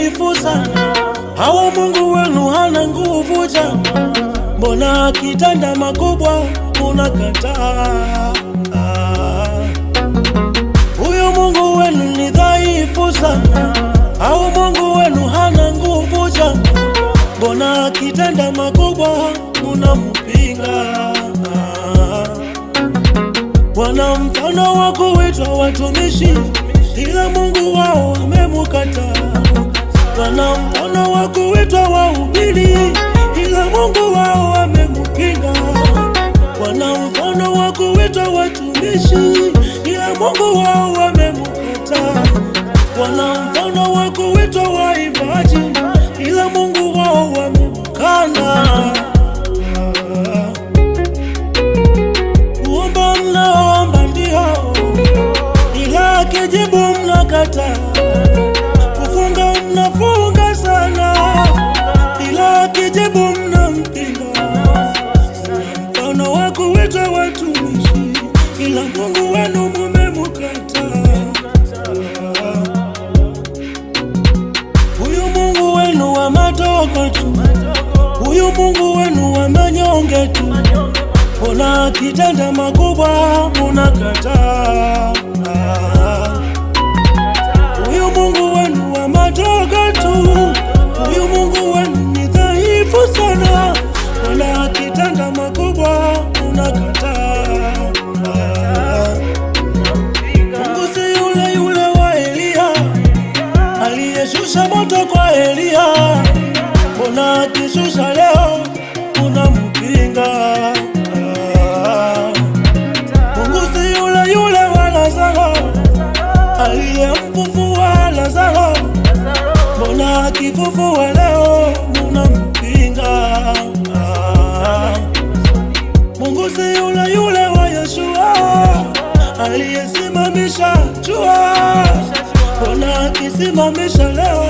dhaifu sana, hawa Mungu wenu hana nguvu jama. Mbona akitenda makubwa unakataa? Huyo Mungu wenu ni dhaifu sana, hawa Mungu wenu hana nguvu jama. Mbona akitenda makubwa unampinga? Wana mfano wa kuitwa watumishi, ila Mungu wao amemkataa. Wana mfano wa kuitwa wahubiri, ila Mungu wao amempinga. Wana mfano wa kuitwa watumishi, ila Mungu wao amemkataa. Wana mfano wa kuitwa waimbaji, ila Mungu wao amemkana. Kuomba mnaomba ndio, ila akijibu mnakataa. Kufunga mnafunga sana, ila akijibu mnampinga. Mfano wa kuitwa watumishi, ila Mungu wenu mumemkataa. Huyu Mungu wenu wa madogo tu, huyu Mungu wenu wa manyonge tu. Mbona akitenda makubwa unakataa? Huyu Mungu wenu wa madogo tu, huyu Mungu wenu ni dhaifu sana. Mbona akitenda makubwa unakataa? Mungu si yule yule wa Elia, aliyeshusha moto kwa Elia. Mbona akishusha leo unampinga? Mungu si yule yule wa Lazaro, aliyemfufua Lazaro. Mbona akifufua leo unampinga? Mungu si yule yule wa Yeshua, aliyesimamisha jua. Mbona akisimamisha leo